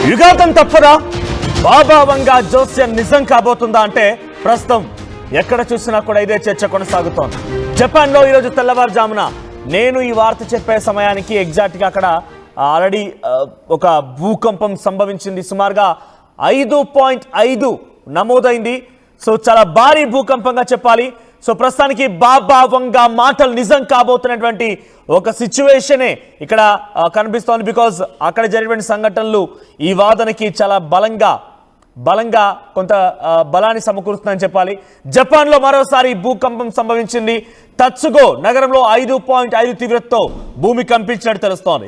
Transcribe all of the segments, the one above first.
యుగాంతం తప్పదా? బాబా వంగా జోస్యం నిజం కాబోతుందా అంటే ప్రస్తుతం ఎక్కడ చూసినా కూడా ఇదే చర్చ కొనసాగుతోంది. జపాన్లో ఈరోజు తెల్లవారుజామున నేను ఈ వార్త చెప్పే సమయానికి ఎగ్జాక్ట్గా అక్కడ ఆల్రెడీ ఒక భూకంపం సంభవించింది. సుమారుగా 5.5 నమోదైంది. సో చాలా భారీ భూకంపంగా చెప్పాలి. సో ప్రస్తుతానికి బాబా వంగా మాటలు నిజం కాబోతున్నటువంటి ఒక సిచ్యువేషనే ఇక్కడ కనిపిస్తోంది. బికాజ్ అక్కడ జరిగిన సంఘటనలు ఈ వాదనకి చాలా బలంగా కొంత బలాన్ని సమకూరుస్తుందని చెప్పాలి. జపాన్లో మరోసారి భూకంపం సంభవించింది. తత్సుగో నగరంలో 5.5 తీవ్రతతో భూమి కంపించినట్టు తెలుస్తోంది.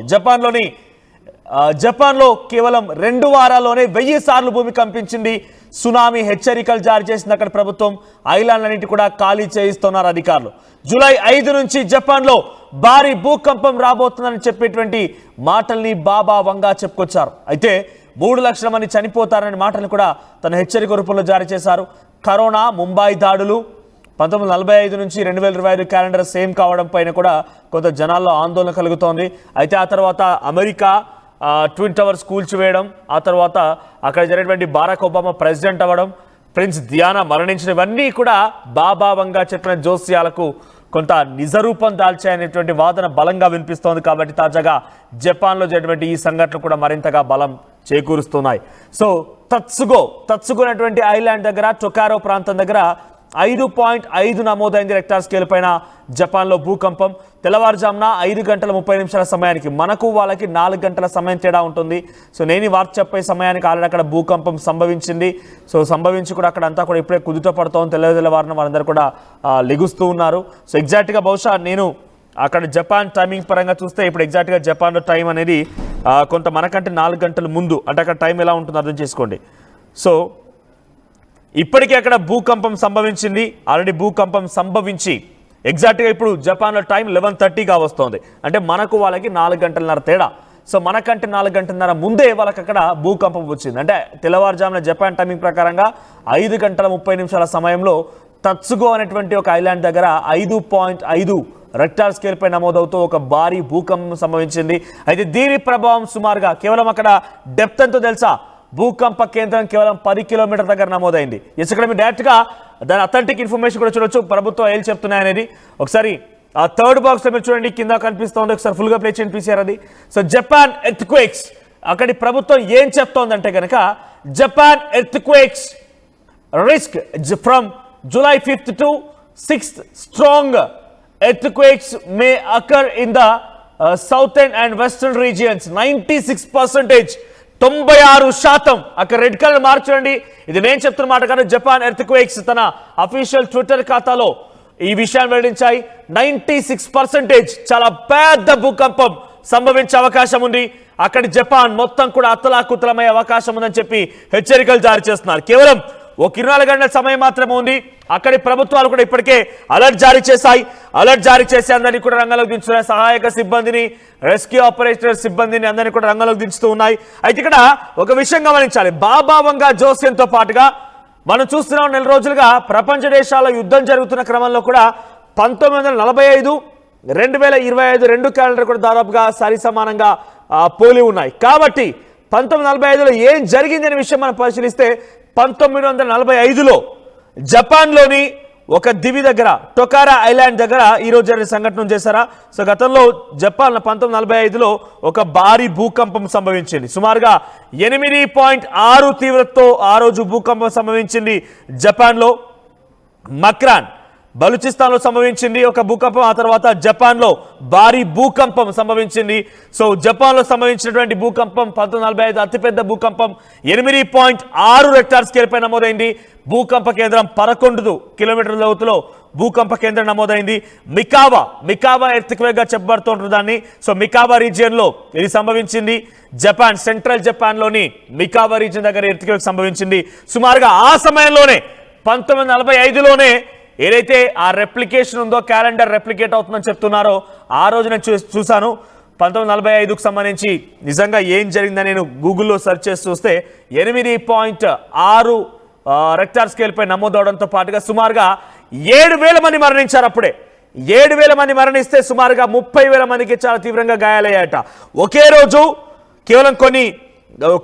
జపాన్లో కేవలం 2 వారాల్లోనే 1000 సార్లు భూమి కంపించింది. సునామీ హెచ్చరికలు జారీ చేసింది అక్కడ ప్రభుత్వం. ఐలాండ్లన్నింటి కూడా ఖాళీ చేయిస్తున్నారు అధికారులు. జూలై 5 నుంచి జపాన్లో భారీ భూకంపం రాబోతుందని చెప్పేటువంటి మాటల్ని బాబా వంగా చెప్పుకొచ్చారు. అయితే 3 లక్షల మంది చనిపోతారనే మాటలు కూడా తన హెచ్చరిక రూపంలో జారీ చేశారు. కరోనా, ముంబై దాడులు, 1945 నుంచి 2025 క్యాలెండర్ సేమ్ కావడం పైన కూడా కొంత జనాల్లో ఆందోళన కలుగుతోంది. అయితే ఆ తర్వాత అమెరికా ట్విన్ టవర్స్ కూల్చివేయడం, ఆ తర్వాత అక్కడ జరిగినటువంటి బారాక్ ఒబామా ప్రెసిడెంట్ అవ్వడం, ప్రిన్స్ డియానా మరణించడం, ఇవన్నీ కూడా బాబా వంగా చెప్పిన జోస్యాలకు కొంత నిజరూపం దాల్చాయనేటువంటి వాదన బలంగా వినిపిస్తోంది. కాబట్టి తాజాగా జపాన్లో జరిగినటువంటి ఈ సంఘటనలు కూడా మరింతగా బలం చేకూరుస్తున్నాయి. సో తత్సుగో అనేటువంటి ఐలాండ్ దగ్గర, టొకారో ప్రాంతం దగ్గర 5.5 నమోదైంది రెక్టార్ స్కేల్ పైన జపాన్లో భూకంపం. తెల్లవారుజామున 5 గంటల 30 నిమిషాల సమయానికి, మనకు వాళ్ళకి 4 గంటల సమయం తేడా ఉంటుంది. సో నేను ఈ వార్త చెప్పే సమయానికి ఆల్రెడీ అక్కడ భూకంపం సంభవించింది. సో సంభవించి కూడా అక్కడ అంతా కూడా ఇప్పుడే కుదుట పడుతోంది. తెల్లవారున వాళ్ళందరూ కూడా లెగుస్తూ ఉన్నారు. సో ఎగ్జాక్ట్గా బహుశా నేను అక్కడ జపాన్ టైమింగ్ పరంగా చూస్తే ఇప్పుడు ఎగ్జాక్ట్గా జపాన్లో టైం అనేది కొంత మనకంటే 4 గంటల ముందు, అంటే అక్కడ టైం ఎలా ఉంటుందో అర్థం చేసుకోండి. సో ఇప్పటికే అక్కడ భూకంపం సంభవించింది. ఆల్రెడీ భూకంపం సంభవించి ఎగ్జాక్ట్గా ఇప్పుడు జపాన్లో టైం 11:30గా వస్తోంది. అంటే మనకు వాళ్ళకి 4 గంటలన్నర తేడా. సో మనకంటే 4 గంటలన్నర ముందే వాళ్ళకి అక్కడ భూకంపం వచ్చింది. అంటే తెల్లవారుజామున జపాన్ టైమింగ్ ప్రకారంగా 5 గంటల 30 నిమిషాల సమయంలో తత్సుగో అనేటువంటి ఒక ఐలాండ్ దగ్గర 5.5 రెక్టార్ స్కేల్ పై నమోదవుతూ ఒక భారీ భూకంపం సంభవించింది. అయితే దీని ప్రభావం సుమారుగా కేవలం అక్కడ డెప్త్ ఎంతో తెలుసా? భూకంప కేంద్రం కేవలం 10 కిలోమీటర్ దగ్గర నమోదైంది. ఇక్కడ మీరు డైరెక్ట్గా దాని అథెంటిక్ ఇన్ఫర్మేషన్ కూడా చూడొచ్చు, ప్రభుత్వం ఏం చెప్తున్నాయనేది. ఒకసారి ఆ థర్డ్ బాక్స్ లో మీరు చూడండి, కింద కనిపిస్తోంది. ఒకసారి ఫుల్గా ప్లే చేయండి పీసీఆర్ అది. సో జపాన్ ఎర్త్క్వేక్స్, అక్కడి ప్రభుత్వం ఏం చెప్తోందంటే కనుక Japan earthquakes risk from July 5th to 6th strong earthquakes may occur in the southern and western regions. 96%, 96% అక్కడ రెడ్ కలర్ మార్చండి. ఇది నేను చెప్తున్న మాట కాదు, జపాన్ ఎర్త్క్వేక్స్ తన అఫీషియల్ ట్విట్టర్ ఖాతాలో ఈ విషయాన్ని వెల్లడించాయి. 96% చాలా పెద్ద భూకంపం సంభవించే అవకాశం ఉంది. అక్కడి జపాన్ మొత్తం కూడా అతలాకుతలమయ్యే అవకాశం ఉందని చెప్పి హెచ్చరికలు జారీ చేస్తున్నారు. కేవలం ఒక 24 గంటల సమయం మాత్రమే ఉంది. అక్కడి ప్రభుత్వాలు కూడా ఇప్పటికే అలర్ట్ జారీ చేశాయి. అలర్ట్ జారీ చేసి అందరినీ కూడా రంగంలోకి దించుతున్నాయి. సహాయక సిబ్బందిని, రెస్క్యూ ఆపరేటర్ సిబ్బందిని అందరినీ కూడా రంగంలోకి దించుతూ ఉన్నాయి. అయితే ఇక్కడ ఒక విషయం గమనించాలి. బాబా వంగా జోస్యంతో పాటుగా మనం చూస్తున్నాం, 4 రోజులుగా ప్రపంచ దేశాల్లో యుద్ధం జరుగుతున్న క్రమంలో కూడా 1945, 2025 రెండు క్యాలెండర్ కూడా దాదాపుగా సరి సమానంగా పోలి ఉన్నాయి. కాబట్టి 1945లో ఏం జరిగిందనే విషయం మనం పరిశీలిస్తే 1945లో జపాన్లోని ఒక దివి దగ్గర, టొకారా ఐలాండ్ దగ్గర ఈరోజు జరిగిన సంఘటన చేశారా? సో గతంలో జపాన్లో 1945లో ఒక భారీ భూకంపం సంభవించింది. సుమారుగా 8.6 తీవ్రతతో ఆ రోజు భూకంపం సంభవించింది జపాన్లో. మక్రాన్, బలూచిస్తాన్లో సంభవించింది ఒక భూకంపం. ఆ తర్వాత జపాన్లో భారీ భూకంపం సంభవించింది. సో జపాన్లో సంభవించినటువంటి భూకంపం 1945 అతిపెద్ద భూకంపం. 8.6 రెక్టార్ స్కేల్ పై నమోదైంది. భూకంప కేంద్రం 11 కిలోమీటర్ల లోతులో భూకంప కేంద్రం నమోదైంది. మికావా ఎర్త్క్వేక్ గా చెప్పబడుతుంటుంది దాన్ని. సో మికావా రీజియన్ లో ఇది సంభవించింది. జపాన్ సెంట్రల్ జపాన్లోని మికావా రీజియన్ దగ్గర ఎర్త్క్వేక్ సంభవించింది. సుమారుగా ఆ సమయంలోనే 1945లోనే ఏదైతే ఆ రెప్లికేషన్ ఉందో, క్యాలెండర్ రెప్లికేట్ అవుతుందని చెప్తున్నారో, ఆ రోజు నేను చూశాను 1945కు సంబంధించి నిజంగా ఏం జరిగిందని నేను గూగుల్లో సెర్చ్ చేసి చూస్తే 8.6 రెక్టార్ స్కేల్ పై నమోదవడంతో పాటుగా సుమారుగా 7,000 మంది మరణించారు. అప్పుడే 7,000 మంది మరణిస్తే సుమారుగా 30,000 మందికి చాలా తీవ్రంగా గాయాలయ్యాయట. ఒకే రోజు కేవలం కొన్ని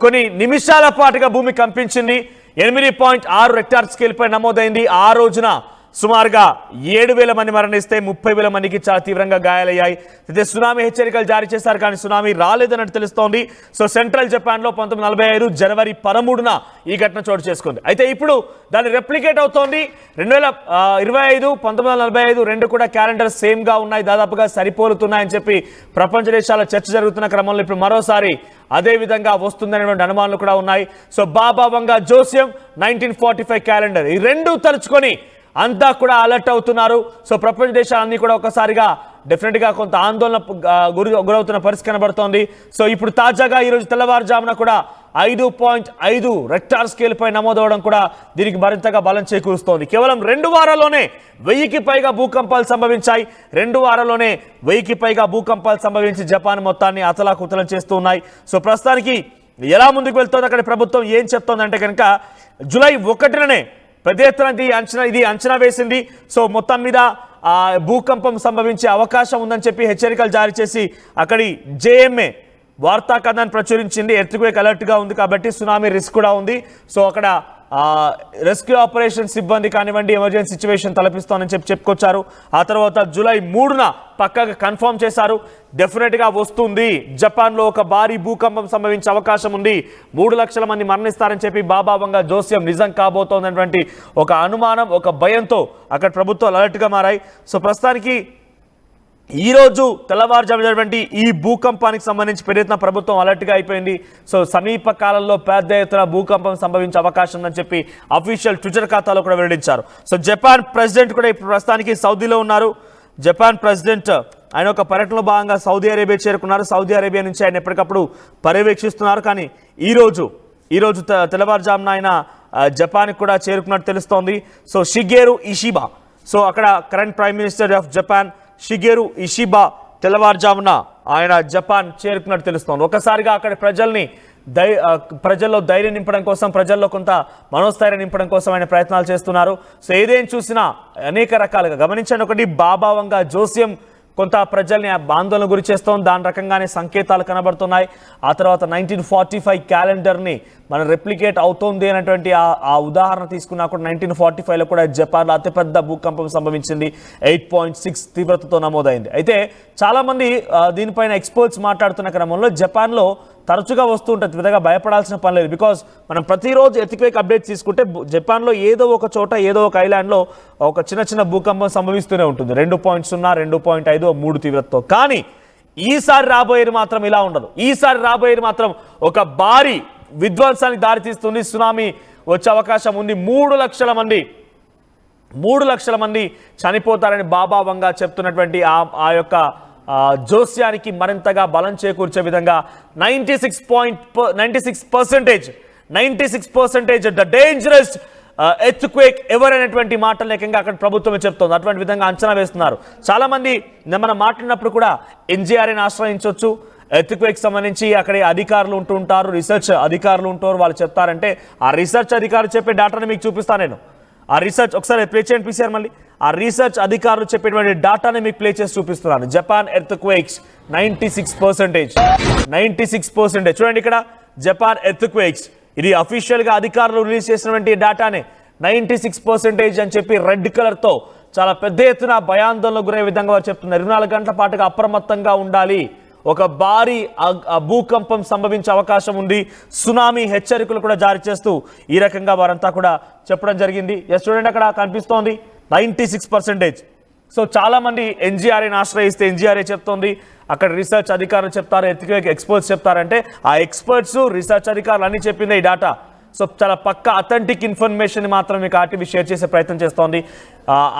కొన్ని నిమిషాల పాటుగా భూమి కంపించింది. 8.6 రెక్టార్ స్కేల్ పై నమోదైంది. ఆ రోజున సుమారుగా 7,000 మంది మరణిస్తే 30,000 మందికి చాలా తీవ్రంగా గాయాలయ్యాయి. అయితే సునామీ హెచ్చరికలు జారీ చేశారు, కానీ సునామీ రాలేదన్నట్టు తెలుస్తోంది. సో సెంట్రల్ జపాన్లో 1945 జనవరి 13న ఈ ఘటన చోటు చేసుకుంది. అయితే ఇప్పుడు దాన్ని రెప్లికేట్ అవుతోంది. 2025, 1945 రెండు కూడా క్యాలెండర్ సేమ్గా ఉన్నాయి, దాదాపుగా సరిపోలుతున్నాయని చెప్పి ప్రపంచ దేశాల చర్చ జరుగుతున్న క్రమంలో ఇప్పుడు మరోసారి అదే విధంగా వస్తుందనేటువంటి అనుమానాలు కూడా ఉన్నాయి. సో బాబా వంగా జోస్యం 1945 క్యాలెండర్ ఈ రెండు తలుచుకొని అంతా కూడా అలర్ట్ అవుతున్నారు. సో ప్రపంచ దేశాలన్నీ కూడా ఒకసారిగా డెఫినెట్గా కొంత ఆందోళన గురవుతున్న పరిస్థితి కనబడుతోంది. సో ఇప్పుడు తాజాగా ఈరోజు తెల్లవారుజామున కూడా 5.5 రెక్టార్ స్కేల్ పై నమోదవడం కూడా దీనికి మరింతగా బలం చేకూరుస్తోంది. కేవలం 2 వారాల్లోనే 1000కి పైగా భూకంపాలు సంభవించాయి. 2 వారాల్లోనే 1000కి పైగా భూకంపాలు సంభవించి జపాన్ మొత్తాన్ని అతలాకుతలం చేస్తూ ఉన్నాయి. సో ప్రస్తుతానికి ఎలా ముందుకు వెళ్తోంది అక్కడ ప్రభుత్వం ఏం చెప్తోందంటే కనుక జూలై 1నే పెద్ద ఎత్తున ఇది అంచనా వేసింది. సో మొత్తం మీద భూకంపం సంభవించే అవకాశం ఉందని చెప్పి హెచ్చరికలు జారీ చేసి అక్కడి జేఎంఏ వార్తా కథనాన్ని ప్రచురించింది. ఎర్త్క్వేక్ అలర్ట్గా ఉంది కాబట్టి సునామీ రిస్క్ కూడా ఉంది. సో అక్కడ రెస్క్యూ ఆపరేషన్ సిబ్బంది కానివ్వండి ఎమర్జెన్సీ సిచ్యువేషన్ తలపిస్తోందని చెప్పుకొచ్చారు. ఆ తర్వాత జూలై 3న పక్కగా కన్ఫర్మ్ చేశారు, డెఫినెట్గా వస్తుంది, జపాన్లో ఒక భారీ భూకంపం సంభవించే అవకాశం ఉంది, 3 లక్షల మంది మరణిస్తారని చెప్పి బాబా వంగా జోస్యం నిజం కాబోతోందన్నటువంటి ఒక అనుమానం, ఒక భయంతో అక్కడ ప్రభుత్వాలు అలర్ట్గా మారాయి. సో ప్రస్తుతానికి ఈరోజు తెల్లవారుజాము జరిగినటువంటి ఈ భూకంపానికి సంబంధించి పెద్ద ఎత్తున ప్రభుత్వం అలర్ట్గా అయిపోయింది. సో సమీప కాలంలో పెద్ద ఎత్తున భూకంపం సంభవించే అవకాశం ఉందని చెప్పి అఫీషియల్ ట్విట్టర్ ఖాతాలో కూడా వెల్లడించారు. సో జపాన్ ప్రెసిడెంట్ కూడా ఇప్పుడు ప్రస్తుతానికి సౌదీలో ఉన్నారు. జపాన్ ప్రెసిడెంట్ ఆయన ఒక పర్యటనలో భాగంగా సౌదీ అరేబియా చేరుకున్నారు. సౌదీ అరేబియా నుంచి ఆయన ఎప్పటికప్పుడు పర్యవేక్షిస్తున్నారు. కానీ ఈరోజు తెల్లవారుజామున ఆయన జపాన్కి కూడా చేరుకున్నట్టు తెలుస్తోంది. సో షిగేరు ఇషిబా, సో అక్కడ current prime minister of Japan షిగేరు Ishiba తెల్లవారుజామున ఆయన జపాన్ చేరుకున్నట్టు తెలుస్తోంది. ఒకసారిగా అక్కడ ప్రజల్లో ధైర్యం నింపడం కోసం, ప్రజల్లో కొంత మనోస్థైర్యం నింపడం కోసం ఆయన ప్రయత్నాలు చేస్తున్నారు. సో ఏదేం చూసినా అనేక రకాలుగా గమనించండి. ఒకటి బాబా వంగా జోస్యం కొంత ప్రజల్ని ఆందోళన గురి చేస్తోంది, దాని రకంగానే సంకేతాలు కనబడుతున్నాయి. ఆ తర్వాత 1945 క్యాలెండర్ని మన రెప్లికేట్ అవుతోంది అనేటువంటి ఆ ఉదాహరణ తీసుకున్నా కూడా 1945లో కూడా జపాన్లో అతిపెద్ద భూకంపం సంభవించింది, 8.6 తీవ్రతతో నమోదైంది. అయితే చాలామంది దీనిపైన ఎక్స్పర్ట్స్ మాట్లాడుతున్న క్రమంలో జపాన్లో తరచుగా వస్తూ ఉంటుంది, పెద్దగా భయపడాల్సిన పని లేదు. బికాజ్ మనం ప్రతిరోజు ఎర్త్క్వేక్ అప్డేట్స్ తీసుకుంటే జపాన్లో ఏదో ఒక చోట ఏదో ఒక ఐలాండ్లో ఒక చిన్న భూకంపం సంభవిస్తూనే ఉంటుంది, 2.0, 2.5, 3 తీవ్రతతో. కానీ ఈసారి రాబోయేది మాత్రం ఇలా ఉండదు. ఈసారి రాబోయేది మాత్రం ఒక భారీ విధ్వంసానికి దారితీస్తుంది. సునామీ వచ్చే అవకాశం ఉంది. 3 లక్షల మంది చనిపోతారని బాబా వంగా చెప్తున్నటువంటి ఆ యొక్క జోస్యానికి మరింతగా బలం చేకూర్చే విధంగా 96% ద డేంజరస్ ఎర్త్క్వేక్ ఎవర్ అనేటువంటి మాటలు లేకంగా అక్కడ ప్రభుత్వమే చెప్తోంది. అటువంటి విధంగా అంచనా వేస్తున్నారు. చాలామంది మనం మాట్లాడినప్పుడు కూడా ఎన్జీఆర్ని ఆశ్రయించవచ్చు. ఎర్త్క్వేక్ సంబంధించి అక్కడ అధికారులు ఉంటారు, రీసెర్చ్ అధికారులు ఉంటారు. వాళ్ళు చెప్తారంటే ఆ రీసెర్చ్ అధికారులు చెప్పే డాటాని మీకు చూపిస్తాను నేను. ఆ రీసెర్చ్ ఒకసారి ప్లే చేయండి పీసీఆర్ మళ్ళీ. ఆ రీసెర్చ్ అధికారులు చెప్పేటువంటి డాటాని మీకు ప్లే చేసి చూపిస్తున్నాను. Japan earthquakes 96%. చూడండి ఇక్కడ జపాన్ ఎర్త్క్వేక్స్, ఇది అఫీషియల్గా అధికారులు రిలీజ్ చేసినటువంటి డాటానే. 96% అని చెప్పి రెడ్ కలర్తో చాలా పెద్ద ఎత్తున భయాందోళనకు గురయ్యే విధంగా వారు చెప్తున్నారు. 24 గంటల పాటుగా అప్రమత్తంగా ఉండాలి, ఒక భారీ భూకంపం సంభవించే అవకాశం ఉంది, సునామీ హెచ్చరికలు కూడా జారీ చేస్తూ ఈ రకంగా వారంతా కూడా చెప్పడం జరిగింది. చూడండి అక్కడ కనిపిస్తోంది 96%. సో చాలా మంది ఎన్జీఆర్ని ఆశ్రయిస్తే ఎన్జీఆర్ఏ చెప్తోంది, అక్కడ రీసెర్చ్ అధికారులు చెప్తారు, ఎర్త్క్వేక్ ఎక్స్పర్ట్స్ చెప్తారంటే ఆ ఎక్స్పర్ట్స్ రీసెర్చ్ అధికారులు అన్నీ చెప్పిందే ఈ డాటా. సో చాలా పక్క అథెంటిక్ ఇన్ఫర్మేషన్ మాత్రం మీకు ఆర్టీవీ షేర్ చేసే ప్రయత్నం చేస్తోంది.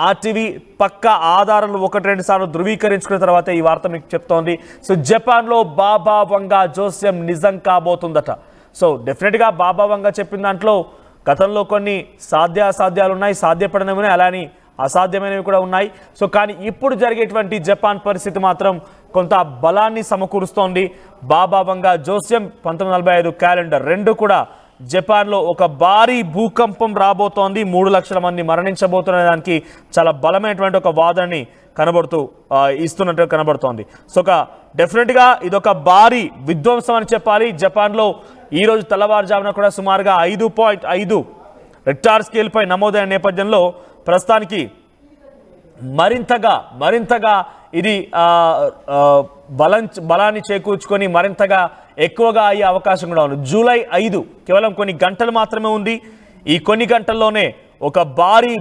ఆర్టీవీ పక్క ఆధారాలు 1-2 సార్లు ధృవీకరించుకున్న తర్వాత ఈ వార్త మీకు చెప్తోంది. సో జపాన్లో బాబా వంగా జోస్యం నిజం కాబోతుందట. సో డెఫినెట్గా బాబా వంగా చెప్పిన దాంట్లో గతంలో కొన్ని సాధ్యాసాధ్యాలు ఉన్నాయి, సాధ్యపడనివి అలానే అసాధ్యమైనవి కూడా ఉన్నాయి. సో కానీ ఇప్పుడు జరిగేటువంటి జపాన్ పరిస్థితి మాత్రం కొంత బలాన్ని సమకూరుస్తోంది. బాబా వంగా జోస్యం 1945 క్యాలెండర్ రెండు కూడా జపాన్లో ఒక భారీ భూకంపం రాబోతోంది, 3 లక్షల మంది మరణించబోతున్న దానికి చాలా బలమైనటువంటి ఒక వాదనని ఇస్తున్నట్టు కనబడుతోంది. సో డెఫినెట్గా ఇదొక భారీ విధ్వంసం అని చెప్పాలి. జపాన్లో ఈరోజు తెల్లవారుజామున కూడా సుమారుగా 5.5 రిక్టార్ స్కేల్పై నమోదైన నేపథ్యంలో ప్రస్తుతానికి మరింతగా ఇది బలాన్ని చేకూర్చుకొని మరింతగా ఎక్కువగా అయ్యే అవకాశం కూడా ఉంది. జూలై 5 కేవలం కొన్ని గంటలు మాత్రమే ఉంది. ఈ కొన్ని గంటల్లోనే ఒక భారీ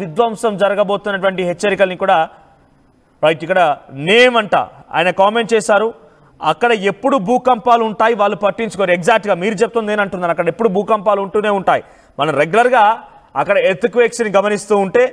విధ్వంసం జరగబోతున్నటువంటి హెచ్చరికల్ని కూడా రైట్ ఇక్కడ నేమ్ అంట ఆయన కామెంట్ చేశారు. అక్కడ ఎప్పుడు భూకంపాలు ఉంటాయి వాళ్ళు పట్టించుకోరు. ఎగ్జాక్ట్గా మీరు చెప్తుంది నేనంటున్నాను, అక్కడ ఎప్పుడు భూకంపాలు ఉంటూనే ఉంటాయి. మనం రెగ్యులర్గా అక్కడ ఎర్త్క్వేక్స్ని గమనిస్తూ ఉంటే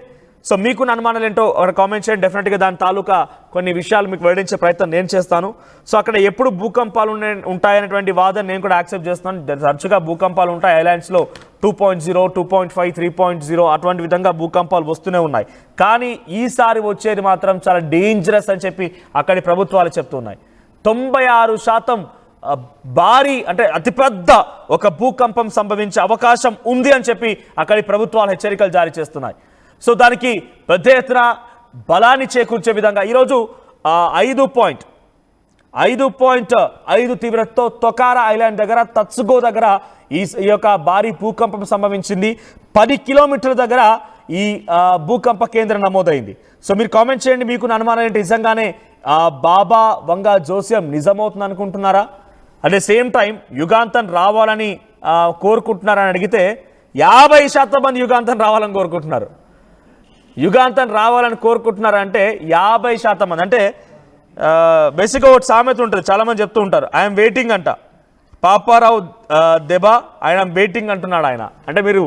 సో మీకున్న అనుమానాలు ఏంటో అక్కడ కామెంట్ చేయండి. డెఫినెట్గా దాని తాలూకా కొన్ని విషయాలు మీకు వెల్లడించే ప్రయత్నం నేను చేస్తాను. సో అక్కడ ఎప్పుడు భూకంపాలు ఉంటాయనేటువంటి వాదన నేను కూడా యాక్సెప్ట్ చేస్తున్నాను. తరచుగా భూకంపాలు ఉంటాయి. ఐలాండ్స్లో 2.0, 2.5, 3.0 అటువంటి విధంగా భూకంపాలు వస్తూనే ఉన్నాయి. కానీ ఈసారి వచ్చేది మాత్రం చాలా డేంజరస్ అని చెప్పి అక్కడి ప్రభుత్వాలు చెప్తున్నాయి. 96% భారీ అంటే అతిపెద్ద ఒక భూకంపం సంభవించే అవకాశం ఉంది అని చెప్పి అక్కడి ప్రభుత్వాలు హెచ్చరికలు జారీ చేస్తున్నాయి. సో దానికి పెద్ద ఎత్తున బలాన్ని చేకూర్చే విధంగా ఈరోజు 5.5 తీవ్రతతో తొకారా ఐలాండ్ దగ్గర తత్సుగో దగ్గర ఈ యొక్క భారీ భూకంపం సంభవించింది. 10 కిలోమీటర్ల దగ్గర ఈ భూకంప కేంద్రం నమోదైంది. సో మీరు కామెంట్ చేయండి, మీకు అనుమానం ఏంటి? నిజంగానే బాబా వంగ జోస్యం నిజమవుతుంది అనుకుంటున్నారా? అట్ ద సేమ్ టైం యుగాంతం రావాలని కోరుకుంటున్నారని అడిగితే 50% మంది యుగాంతం రావాలని కోరుకుంటున్నారు. యుగాంతం రావాలని కోరుకుంటున్నారంటే 50% మంది. అంటే బేసిక్గా ఒకటి సామెత ఉంటుంది, చాలామంది చెప్తూ ఉంటారు, ఐఎమ్ వెయిటింగ్ అంట. పాపారావు దెబా ఐఎమ్ వెయిటింగ్ అంటున్నాడు ఆయన. అంటే మీరు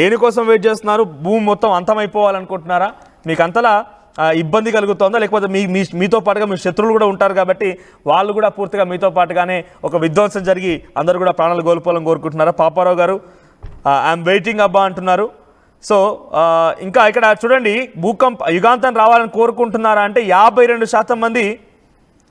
దేనికోసం వెయిట్ చేస్తున్నారు? భూమి మొత్తం అంతమైపోవాలనుకుంటున్నారా? మీకు అంతలా ఇబ్బంది కలుగుతుందా? లేకపోతే మీతో పాటుగా మీ శత్రువులు కూడా ఉంటారు కాబట్టి వాళ్ళు కూడా పూర్తిగా మీతో పాటుగానే ఒక విధ్వంసం జరిగి అందరూ కూడా ప్రాణాలు కోల్పోవాలని కోరుకుంటున్నారా? పాపారావు గారు ఐఎమ్ వెయిటింగ్ అబ్బా అంటున్నారు. సో ఇంకా ఇక్కడ చూడండి, యుగాంతం రావాలని కోరుకుంటున్నారా అంటే 52% మంది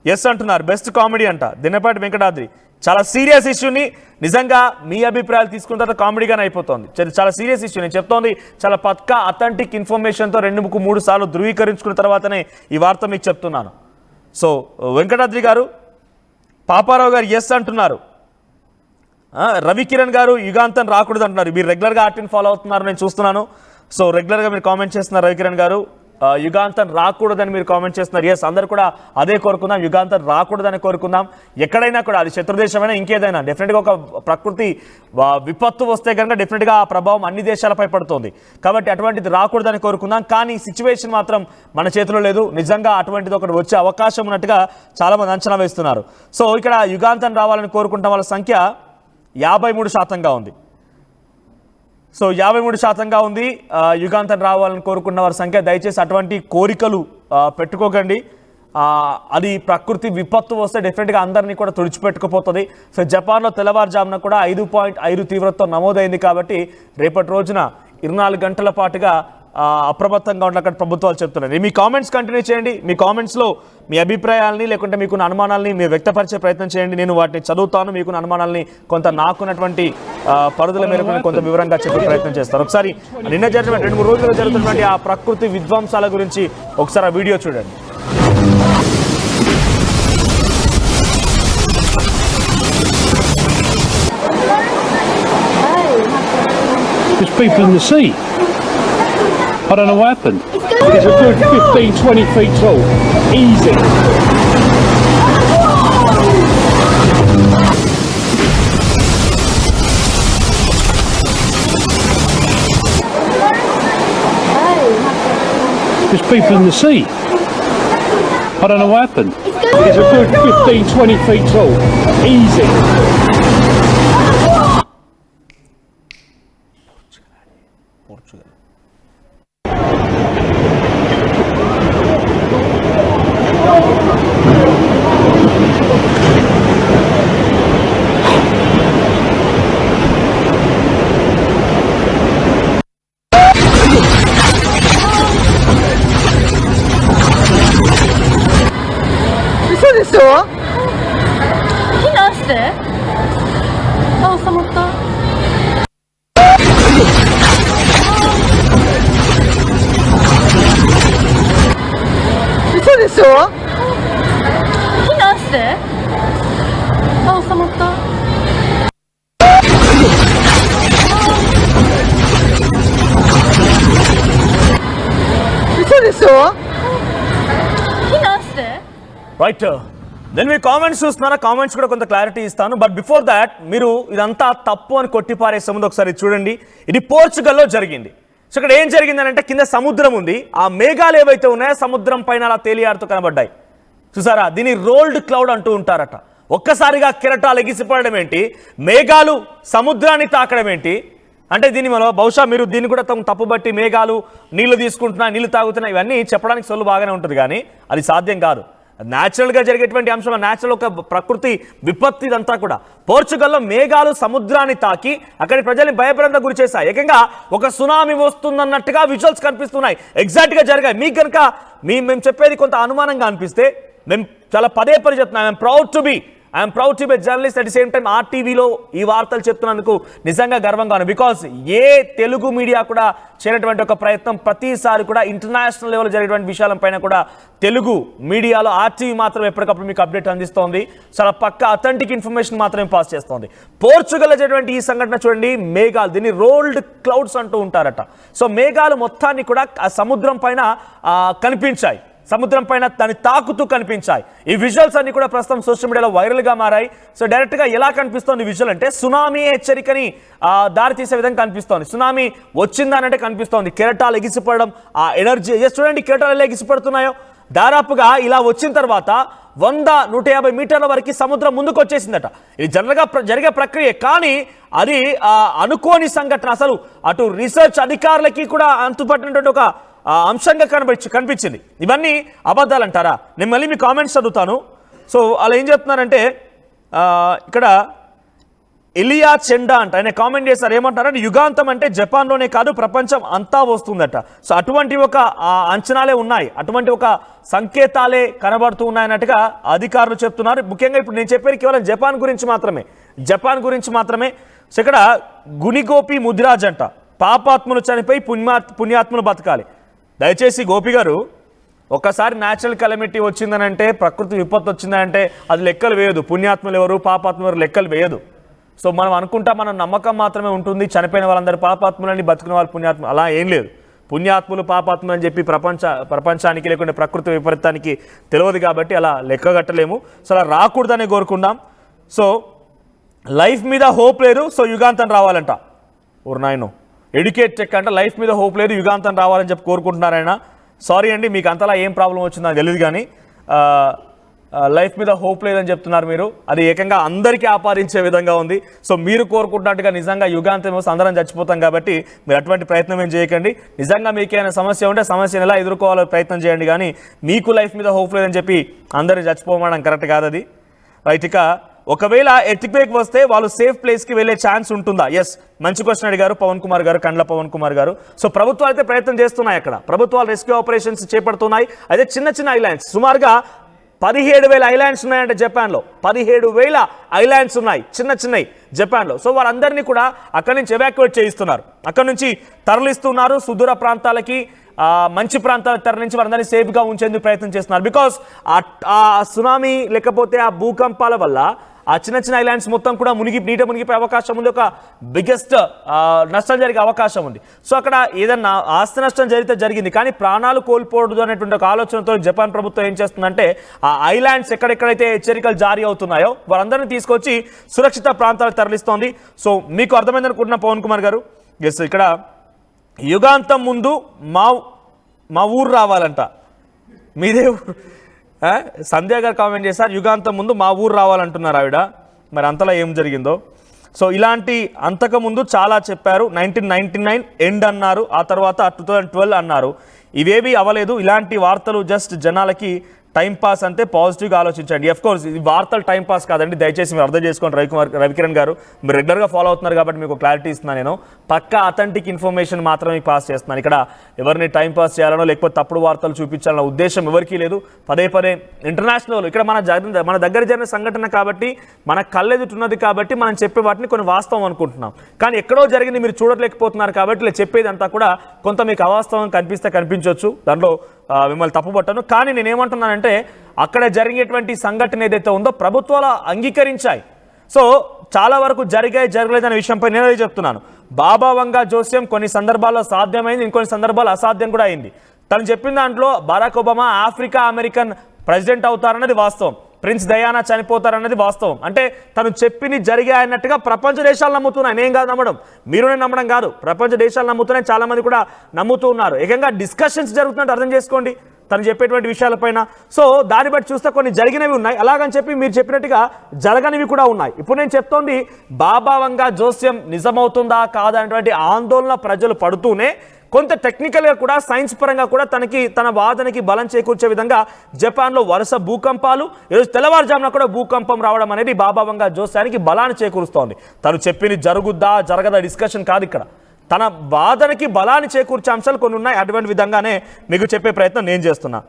ఎస్ అంటున్నారు. బెస్ట్ కామెడీ అంట దినపాటి వెంకటాద్రి. చాలా సీరియస్ ఇష్యూని నిజంగా మీ అభిప్రాయాలు తీసుకున్న తర్వాత కామెడీగానే అయిపోతుంది. చాలా సీరియస్ ఇష్యూ. నేను చెప్తోంది చాలా పక్కా అథెంటిక్ ఇన్ఫర్మేషన్తో 2-3 సార్లు ధృవీకరించుకున్న తర్వాతనే ఈ వార్త మీకు చెప్తున్నాను. సో వెంకటాద్రి గారు, పాపారావు గారు ఎస్ అంటున్నారు. రవికిరణ్ గారు యుగాంతం రాకూడదు అంటున్నారు. మీరు రెగ్యులర్గా ఆర్టీని ఫాలో అవుతున్నారు, నేను చూస్తున్నాను. సో రెగ్యులర్గా మీరు కామెంట్ చేస్తున్నారు. రవికిరణ్ గారు యుగాంతం రాకూడదని మీరు కామెంట్ చేస్తున్నారు. ఎస్, అందరూ కూడా అదే కోరుకుందాం, యుగాంతం రాకూడదని కోరుకుందాం. ఎక్కడైనా కూడా అది శత్రుదేశమైనా ఇంకేదైనా డెఫినెట్గా ఒక ప్రకృతి విపత్తు వస్తే కనుక డెఫినెట్గా ఆ ప్రభావం అన్ని దేశాలపై పడుతుంది. కాబట్టి అటువంటిది రాకూడదని కోరుకుందాం. కానీ సిచ్యువేషన్ మాత్రం మన చేతిలో లేదు. నిజంగా అటువంటిది ఒకటి వచ్చే అవకాశం ఉన్నట్టుగా చాలామంది అంచనా వేస్తున్నారు. సో ఇక్కడ యుగాంతం రావాలని కోరుకుంటాం వాళ్ళ సంఖ్య 53%గా ఉంది. సో 53%గా ఉంది యుగాంతం రావాలని కోరుకున్న వారి సంఖ్య. దయచేసి అటువంటి కోరికలు పెట్టుకోకండి. అది ప్రకృతి విపత్తు వస్తే డెఫినెట్గా అందరినీ కూడా తుడిచిపెట్టుకుపోతుంది. సో జపాన్లో తెల్లవారుజామున కూడా 5.5 తీవ్రతతో నమోదైంది. కాబట్టి రేపటి రోజున 24 గంటల పాటుగా అప్రమత్తంగా ఉండాలి అక్కడ ప్రభుత్వాలు చెప్తున్నాయి. మీ కామెంట్స్ కంటిన్యూ చేయండి. మీ కామెంట్స్లో మీ అభిప్రాయాలని లేకుంటే మీకున్న అనుమానాలని మీరు వ్యక్తపరిచే ప్రయత్నం చేయండి. నేను వాటిని చదువుతాను. మీకున్న అనుమానాలని కొంత నాకున్నటువంటి పరిధుల మేరకు కొంత వివరంగా చెప్పే ప్రయత్నం చేస్తాను. ఒకసారి నిన్న జరిగిన 2-3 రోజులుగా జరుగుతున్నటువంటి ఆ ప్రకృతి విధ్వంసాల గురించి ఒకసారి ఆ వీడియో చూడండి. There's people in the sea. I don't know what happened. It's a good 15-20 feet tall. Easy. There's people in the sea. I don't know what happened. It's a good 15-20 feet tall. Easy. Portugal. He knows it. Right, నేను మీ comments చూస్తున్నారా? Comments కూడా కొంత clarity ఇస్తాను. But before that మీరు ఇదంతా తప్పు అని కొట్టిపారేసే ముందు ఒకసారి చూడండి. ఇది పోర్చుగల్లో జరిగింది. సో ఇక్కడ ఏం జరిగిందని అంటే కింద సముద్రం ఉంది, ఆ మేఘాలు ఏవైతే ఉన్నాయో సముద్రం పైన అలా తేలియాడుతూ కనబడ్డాయి. చూసారా, దీన్ని రోల్డ్ క్లౌడ్ అంటూ ఉంటారట. ఒక్కసారిగా కెరటాలు ఎగిసిపడడం ఏంటి, మేఘాలు సముద్రాన్ని తాకడం ఏంటి అంటే దీన్ని మనం బహుశా మీరు దీన్ని కూడా తప్పుబట్టి మేఘాలు నీళ్లు తీసుకుంటున్నాయి, నీళ్లు తాగుతున్నాయి, ఇవన్నీ చెప్పడానికి సొల్లు బాగానే ఉంటుంది, కానీ అది సాధ్యం కాదు. న్యాచురల్గా జరిగేటువంటి అంశం, న్యాచురల్ ఒక ప్రకృతి విపత్తి ఇదంతా కూడా. పోర్చుగల్లో మేఘాలు సముద్రాన్ని తాకి అక్కడి ప్రజల్ని భయభ్రాంతకు గురి చేశాయి. ఏకంగా ఒక సునామీ వస్తుందన్నట్టుగా విజువల్స్ కనిపిస్తున్నాయి, ఎగ్జాక్ట్గా జరిగాయి. మీకు కనుక మేము చెప్పేది కొంత అనుమానంగా అనిపిస్తే మేము చాలా పదే చెప్తున్నాం, I'm proud to be journalist. At the same time ఆర్టీవీలో ఈ వార్తలు చెప్తున్నందుకు నిజంగా గర్వంగా ఉంది. బికాస్ ఏ తెలుగు మీడియా కూడా చేయనటువంటి ఒక ప్రయత్నం, ప్రతిసారి కూడా ఇంటర్నేషనల్ లెవెల్ జరిగేటువంటి విషయాలపైన కూడా తెలుగు మీడియాలో ఆర్టీవీ మాత్రం ఎప్పటికప్పుడు మీకు అప్డేట్ అందిస్తోంది. చాలా పక్క అథెంటిక్ ఇన్ఫర్మేషన్ మాత్రమే పాస్ చేస్తోంది. పోర్చుగల్ జరిగినటువంటి ఈ సంఘటన చూడండి, మేఘాలు, దీన్ని రోల్డ్ క్లౌడ్స్ అంటూ ఉంటారట. సో మేఘాలు మొత్తాన్ని కూడా ఆ సముద్రం పైన కనిపించాయి, సముద్రం పైన దాన్ని తాకుతూ కనిపించాయి. ఈ విజువల్స్ అన్ని కూడా ప్రస్తుతం సోషల్ మీడియాలో వైరల్గా మారాయి. సో డైరెక్ట్గా ఎలా కనిపిస్తోంది విజువల్ అంటే సునామీ హెచ్చరికని దారి తీసే విధంగా కనిపిస్తోంది. సునామీ వచ్చిందనంటే కనిపిస్తోంది. కెరటాలు ఎగిసిపడడం, ఆ ఎనర్జీ చూడండి, కెరటాలు ఎలా ఎగిసిపడుతున్నాయో. దాదాపుగా ఇలా వచ్చిన తర్వాత 100-150 మీటర్ల వరకు సముద్రం ముందుకు వచ్చేసిందట. ఇది జనరల్గా జరిగే ప్రక్రియ, కానీ అది అనుకోని సంఘటన. అసలు అటు రీసెర్చ్ అధికారులకి కూడా అంతుపట్టినటువంటి ఒక అంశంగా కనిపించింది. ఇవన్నీ అబద్ధాలు అంటారా? నేను మళ్ళీ మీ కామెంట్స్ చదువుతాను. సో అలా ఏం చెప్తున్నారంటే ఇక్కడ ఎలియా చెండా అంట, ఆయన కామెంట్ చేస్తారు. ఏమంటారంటే యుగాంతం అంటే జపాన్లోనే కాదు ప్రపంచం అంతా వస్తుందట. సో అటువంటి ఒక అంచనాలే ఉన్నాయి, అటువంటి ఒక సంకేతాలే కనబడుతూ ఉన్నాయన్నట్టుగా అధికారులు చెప్తున్నారు. ముఖ్యంగా ఇప్పుడు నేను చెప్పేది కేవలం జపాన్ గురించి మాత్రమే. సో ఇక్కడ గునిగోపి ముదిరాజ్ అంట, పాపాత్ములు చనిపోయి పుణ్యాత్ములు బతకాలి. దయచేసి గోపి గారు, ఒక్కసారి న్యాచురల్ కెలమిటీ వచ్చిందనంటే, ప్రకృతి విపత్తు వచ్చిందంటే అది లెక్కలు వేయదు. పుణ్యాత్ములు ఎవరు, పాపాత్ములు ఎవరు లెక్కలు వేయదు. సో మనం అనుకుంటా, మన నమ్మకం మాత్రమే ఉంటుంది, చనిపోయిన వాళ్ళందరూ పాపాత్ములని, బతుకున్న వాళ్ళు పుణ్యాత్ములు. అలా ఏం లేదు. పుణ్యాత్ములు పాపాత్ములు అని చెప్పి ప్రపంచానికి లేకుంటే ప్రకృతి విపరీతానికి తెలియదు కాబట్టి అలా లెక్కగట్టలేము. సో అలా రాకూడదని కోరుకుందాం. సో లైఫ్ మీద హోప్ లేదు, సో యుగాంతం రావాలంట. నాయనో ఎడ్యుకేట్ చెక్ అంటే లైఫ్ మీద హోప్ లేదు, యుగాంతం రావాలని చెప్పి కోరుకుంటున్నారైనా. సారీ అండి, మీకు అంతలా ఏం ప్రాబ్లం వచ్చిందో నాకు తెలియదు, కానీ లైఫ్ మీద హోప్ లేదని చెప్తున్నారు మీరు. అది ఏకంగా అందరికీ ఆపాదించే విధంగా ఉంది. సో మీరు కోరుకుంటున్నట్టుగా నిజంగా యుగాంతం వస్తే అందరం చచ్చిపోతాం కాబట్టి మీరు అటువంటి ప్రయత్నం ఏం చేయకండి. నిజంగా మీకేమైనా సమస్య ఉంటే సమస్యను ఎలా ఎదుర్కోవాలో ప్రయత్నం చేయండి, కానీ మీకు లైఫ్ మీద హోప్ లేదని చెప్పి అందరినీ చచ్చిపోవడం కరెక్ట్ కాదు అది. రైట్, ఇక ఒకవేళ ఎర్త్క్వేక్ వస్తే వాళ్ళు సేఫ్ ప్లేస్కి వెళ్ళే ఛాన్స్ ఉంటుందా? ఎస్, మంచి క్వశ్చన్ అడిగారు పవన్ కుమార్ గారు, కండ్ల పవన్ కుమార్ గారు. సో ప్రభుత్వాలు అయితే ప్రయత్నం చేస్తున్నాయి, అక్కడ ప్రభుత్వాలు రెస్క్యూ ఆపరేషన్స్ చేపడుతున్నాయి. అయితే చిన్న ఐలాండ్స్, సుమారుగా 17,000 ఐలాండ్స్ ఉన్నాయంటే జపాన్లో. 17,000 ఐలాండ్స్ ఉన్నాయి, చిన్నవి జపాన్లో. సో వారందరినీ కూడా అక్కడి నుంచి ఎవాక్యుయేట్ చేయిస్తున్నారు, అక్కడి నుంచి తరలిస్తున్నారు సుదూర ప్రాంతాలకి, మంచి ప్రాంతాలకు తరలించి వారందరినీ సేఫ్గా ఉంచేందుకు ప్రయత్నం చేస్తున్నారు. బికాస్ ఆ సునామీ లేకపోతే ఆ భూకంపాల వల్ల ఆ చిన్న ఐలాండ్స్ మొత్తం కూడా నీట మునిగిపోయే అవకాశం ఉంది, ఒక బిగ్గెస్ట్ నష్టం జరిగే అవకాశం ఉంది. సో అక్కడ ఏదన్నా ఆస్తి నష్టం జరిగింది, కానీ ప్రాణాలు కోల్పోవద్దు అనేటువంటి ఒక ఆలోచనతో జపాన్ ప్రభుత్వం ఏం చేస్తుందంటే ఆ ఐలాండ్స్ ఎక్కడెక్కడైతే హెచ్చరికలు జారీ అవుతున్నాయో వారందరినీ తీసుకొచ్చి సురక్షిత ప్రాంతాలకు తరలిస్తోంది. సో మీకు అర్థమైందనుకుంటున్నా పవన్ కుమార్ గారు. ఎస్, ఇక్కడ యుగాంతం ముందు మా ఊరు రావాలంట. మీదే ఊరు. సంధ్య గారు కామెంట్ చేశారు, యుగాంతం ముందు మా ఊరు రావాలంటున్నారు ఆవిడ. మరి అంతలా ఏం జరిగిందో. సో ఇలాంటి అంతకుముందు చాలా చెప్పారు. 1999 ఎండ్ అన్నారు, ఆ తర్వాత 2012 అన్నారు. ఇవేవి అవ్వలేదు. ఇలాంటి వార్తలు జస్ట్ జనాలకి టైంపాస్ అంతే, పాజిటివ్గా ఆలోచించండి. కోర్స్ ఇది వార్తలు టైంపాస్ కాదండి, దయచేసి మీరు అర్థం చేసుకోండి. రవికిరణ్ గారు, మీరు రెగ్యులర్గా ఫాలో అవుతున్నారు కాబట్టి మీకు క్లారిటీ ఇస్తున్నాను. నేను పక్కా అథెంటిక్ ఇన్ఫర్మేషన్ మాత్రమే పాస్ చేస్తున్నాను. ఇక్కడ ఎవరిని టైంపాస్ చేయాలనో లేకపోతే తప్పుడు వార్తలు చూపించాలన్న ఉద్దేశం ఎవరికీ లేదు. పదే ఇంటర్నేషనల్, ఇక్కడ మన దగ్గర జరిగిన సంఘటన కాబట్టి, మన కళ్ళెదుటున్నది కాబట్టి మనం చెప్పే వాటిని కొన్ని వాస్తవం అనుకుంటున్నాం. కానీ ఎక్కడో జరిగింది మీరు చూడలేకపోతున్నారు కాబట్టి ఇలా చెప్పేది అంతా కూడా కొంత మీకు అవాస్తవం కనిపించవచ్చు, దాంట్లో మిమ్మల్ని తప్పుపట్టను. కానీ నేనేమంటున్నానంటే అక్కడ జరిగేటువంటి సంఘటన ఏదైతే ఉందో ప్రభుత్వాలు అంగీకరించాయి. సో చాలా వరకు జరగలేదనే విషయంపై నేను అదే చెప్తున్నాను. బాబా వంగా జోస్యం కొన్ని సందర్భాల్లో సాధ్యమైంది, ఇంకొన్ని సందర్భాల్లో అసాధ్యం కూడా అయింది. తను చెప్పిన దాంట్లో Barack Obama Africa American president అవుతారన్నది వాస్తవం, ప్రిన్స్ డయానా చనిపోతారన్నది వాస్తవం. అంటే తను చెప్పిన జరిగాయన్నట్టుగా ప్రపంచ దేశాలు నమ్ముతున్నాయి. నేను కాదు నమ్మడం, మీరు నేను నమ్మడం కాదు, ప్రపంచ దేశాలు నమ్ముతున్నాయి, చాలా మంది కూడా నమ్ముతూ ఉన్నారు. ఏకంగా డిస్కషన్స్ జరుగుతున్నట్టు అర్థం చేసుకోండి తను చెప్పేటువంటి విషయాలపైన. సో దాన్ని బట్టి చూస్తే కొన్ని జరిగినవి ఉన్నాయి, అలాగని చెప్పి మీరు చెప్పినట్టుగా జరగనివి కూడా ఉన్నాయి. ఇప్పుడు నేను చెప్తోంది బాబా వంగా జోస్యం నిజమవుతుందా కాదా అనేటువంటి ఆందోళన ప్రజలు పడుతూనే కొంత టెక్నికల్గా కూడా సైన్స్ పరంగా కూడా తన వాదనకి బలం చేకూర్చే విధంగా జపాన్లో వరుస భూకంపాలు, ఈరోజు తెల్లవారుజామున కూడా భూకంపం రావడం అనేది బాబా వంగా జోస్యానికి బలాన్ని చేకూరుస్తోంది. తను చెప్పింది జరుగుద్దా జరగదా డిస్కషన్ కాదు ఇక్కడ, తన వాదనకి బలాన్ని చేకూర్చే అంశాలు కొన్ని ఉన్నాయి. అటువంటి విధంగానే మీకు చెప్పే ప్రయత్నం నేను చేస్తున్నా.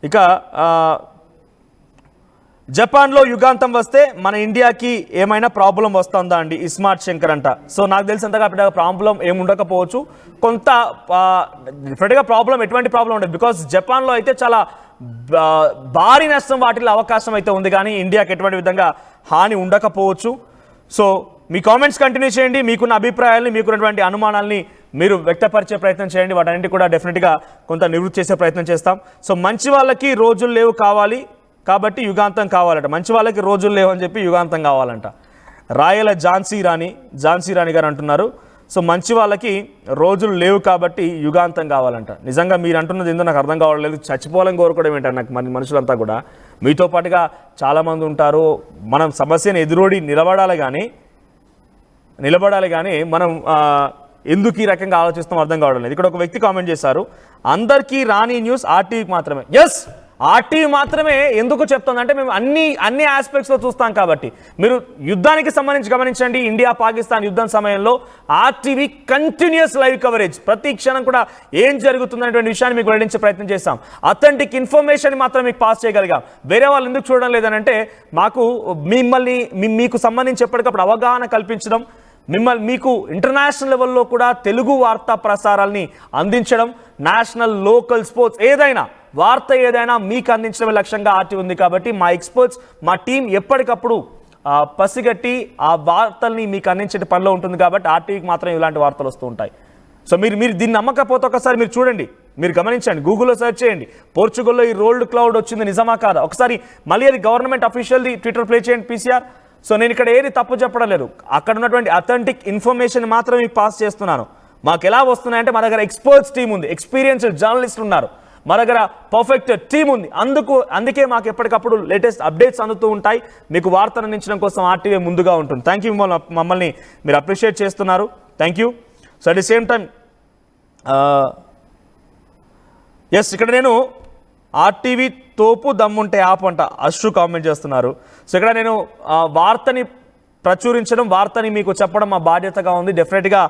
ఇక జపాన్లో యుగాంతం వస్తే మన ఇండియాకి ఏమైనా ప్రాబ్లం వస్తుందా అండి ఇస్మార్ట్ శంకర్ అంట. సో నాకు తెలిసినంతగా పెద్దగా ప్రాబ్లం ఏమి ఉండకపోవచ్చు, కొంత డెఫినెట్గా ప్రాబ్లం ఎటువంటి ప్రాబ్లం ఉండదు. బికాస్ జపాన్లో అయితే చాలా భారీ నష్టం వాటిల్లో అవకాశం అయితే ఉంది, కానీ ఇండియాకి ఎటువంటి విధంగా హాని ఉండకపోవచ్చు. సో మీ కామెంట్స్ కంటిన్యూ చేయండి, మీకున్న అభిప్రాయాల్ని, మీకున్నటువంటి అనుమానాల్ని మీరు వ్యక్తపరిచే ప్రయత్నం చేయండి. వాటన్నింటి కూడా డెఫినెట్గా కొంత నివృత్తి చేసే ప్రయత్నం చేస్తాం. సో మంచి వాళ్ళకి రోజులు లేవు కావాలి కాబట్టి యుగాంతం కావాలంట, మంచి వాళ్ళకి రోజులు లేవని చెప్పి యుగాంతం కావాలంట. రాయల ఝాన్సీ రాణి గారు అంటున్నారు. సో మంచి వాళ్ళకి రోజులు లేవు కాబట్టి యుగాంతం కావాలంట. నిజంగా మీరు అంటున్నది ఏందో నాకు అర్థం కావట్లేదు. చచ్చిపోవాలని కోరుకోవడం ఏంటంటే నాకు మనుషులంతా కూడా మీతో పాటుగా చాలామంది ఉంటారు. మనం సమస్యను ఎదురోడి నిలబడాలి కానీ మనం ఎందుకు ఈ రకంగా ఆలోచిస్తాం అర్థం కావడం లేదు. ఇక్కడ ఒక వ్యక్తి కామెంట్ చేశారు, అందరికీ రాని న్యూస్ ఆర్టీవీకి మాత్రమే. ఎస్, ఆర్టీవీ మాత్రమే ఎందుకు చెప్తుందంటే మేము అన్ని ఆస్పెక్ట్స్లో చూస్తాం కాబట్టి. మీరు యుద్ధానికి సంబంధించి గమనించండి, ఇండియా పాకిస్తాన్ యుద్ధం సమయంలో ఆర్టీవీ కంటిన్యూస్ లైవ్ కవరేజ్, ప్రతి క్షణం కూడా ఏం జరుగుతుందనేటువంటి విషయాన్ని మీకు వెల్లడించే ప్రయత్నం చేస్తాం. అథెంటిక్ ఇన్ఫర్మేషన్ మాత్రం మీకు పాస్ చేయగలిగాం. వేరే వాళ్ళు ఎందుకు చూడడం లేదనంటే మీకు సంబంధించి ఎప్పటికప్పుడు అవగాహన కల్పించడం, మీకు ఇంటర్నేషనల్ లెవెల్లో కూడా తెలుగు వార్తా ప్రసారాల్ని అందించడం, నేషనల్ లోకల్ స్పోర్ట్స్ వార్త ఏదైనా మీకు అందించడమే లక్ష్యంగా ఆర్టీవీ ఉంది. కాబట్టి మా ఎక్స్పర్ట్స్, మా టీం ఎప్పటికప్పుడు పసిగట్టి ఆ వార్తల్ని మీకు అందించే పనిలో ఉంటుంది. కాబట్టి ఆర్టీవీకి మాత్రం ఇలాంటి వార్తలు వస్తూ ఉంటాయి. సో మీరు దీన్ని నమ్మకపోతే ఒకసారి మీరు చూడండి, మీరు గమనించండి, గూగుల్లో సెర్చ్ చేయండి, పోర్చుగల్లో ఈ రోల్డ్ క్లౌడ్ వచ్చింది నిజమా కాదా ఒకసారి మళ్ళీ అది గవర్నమెంట్ అఫీషియల్ది ట్విట్టర్ ప్లే చేయండి పీసీఆర్. సో నేను ఇక్కడ ఏది తప్పు చెప్పడం లేదు, అక్కడ ఉన్నటువంటి అథెంటిక్ ఇన్ఫర్మేషన్ మాత్రం మీకు పాస్ చేస్తున్నాను. మాకు ఎలా వస్తున్నాయంటే మా దగ్గర ఎక్స్పర్ట్స్ టీం ఉంది, ఎక్స్పీరియన్స్డ్ జర్నలిస్టులు ఉన్నారు, మా దగ్గర పర్ఫెక్ట్ టీం ఉంది. అందుకే మాకు ఎప్పటికప్పుడు లేటెస్ట్ అప్డేట్స్ అందుతూ ఉంటాయి. మీకు వార్తను అందించడం కోసం ఆర్టీవీ ముందుగా ఉంటుంది. థ్యాంక్ యూ, మమ్మల్ని మీరు అప్రిషియేట్ చేస్తున్నారు, thank you. So at the same time yes, ఇక్కడ నేను ఆర్టీవీ తోపు దమ్ముంటే యాప్ అంట అశ్రు కామెంట్ చేస్తున్నారు. సో ఇక్కడ నేను వార్తని ప్రచురించడం, వార్తని మీకు చెప్పడం మా బాధ్యతగా ఉంది. డెఫినెట్గా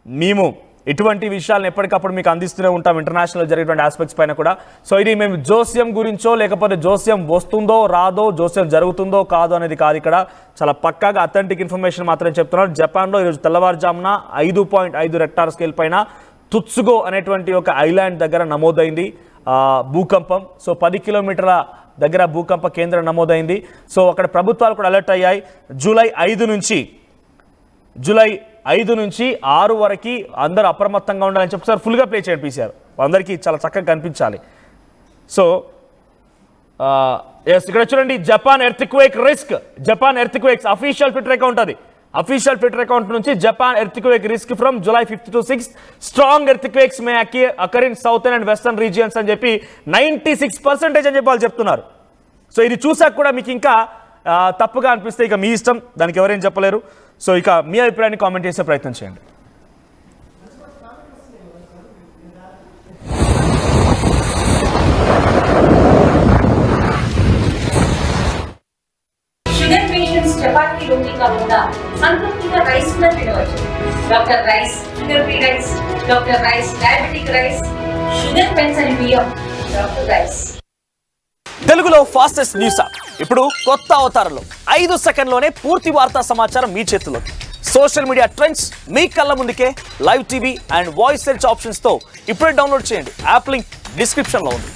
మేము ఇటువంటి విషయాలను ఎప్పటికప్పుడు మీకు అందిస్తూనే ఉంటాం, ఇంటర్నేషనల్ జరిగేటువంటి ఆస్పెక్ట్స్ పైన కూడా. సో ఇది మేము జోస్యం గురించో లేకపోతే జోస్యం వస్తుందో రాదో, జోస్యం జరుగుతుందో కాదో అనేది కాదు, ఇక్కడ చాలా పక్కాగా అథెంటిక్ ఇన్ఫర్మేషన్ మాత్రమే చెప్తున్నారు. జపాన్లో ఈరోజు తెల్లవారుజామున 5.5 రెక్టార్ స్కేల్ పైన తుత్సుగో అనేటువంటి ఒక ఐలాండ్ దగ్గర నమోదైంది భూకంపం. సో 10 కిలోమీటర్ల దగ్గర భూకంప కేంద్రం నమోదైంది. సో అక్కడ ప్రభుత్వాలు కూడా అలర్ట్ అయ్యాయి. జూలై 5 నుంచి 6 వరకు అందరూ అప్రమత్తంగా ఉండాలని చెప్పి సార్ ఫుల్గా ప్లే చేయండి పీసీఆర్, అందరికీ చాలా చక్కగా కనిపించాలి. సో ఎస్, ఇక్కడ చూడండి, Japan earthquake risk, Japan earthquakes official Twitter account, అది అఫీషియల్ ట్విట్టర్ అకౌంట్ నుంచి Japan earthquake risk from July 5 to 6, strong earthquakes May occur in southern and western regions అని చెప్పి 96% అని చెప్పి వాళ్ళు చెప్తున్నారు. సో ఇది చూసాక కూడా మీకు ఇంకా తప్పుగా అనిపిస్తే ఇక మీ ఇష్టం, దానికి ఎవరేం చెప్పలేరు. సో ఇక మీ అభిప్రాయాన్ని కామెంట్ చేసే ప్రయత్నం చేయండి. షుగర్ పేషెంట్స్ చపాతీ రోటీ కాకుండా సంతృప్తిగా రైస్ కూడా తినవచ్చు. Doctor rice, sugar free rice, doctor rice diabetic rice, sugar పెన్సని బియ్యం, డాక్టర్ రైస్. తెలుగులో ఫాస్టెస్ట్ న్యూస్ యాప్ ఇప్పుడు కొత్త అవతారంలో 5 సెకండ్లోనే పూర్తి వార్తా సమాచారం మీ చేతుల్లోకి. సోషల్ మీడియా ట్రెండ్స్ మీ కళ్ళ ముందుకే, live TV and voice search ఆప్షన్స్తో ఇప్పుడే డౌన్లోడ్ చేయండి. యాప్ లింక్ డిస్క్రిప్షన్లో ఉంది.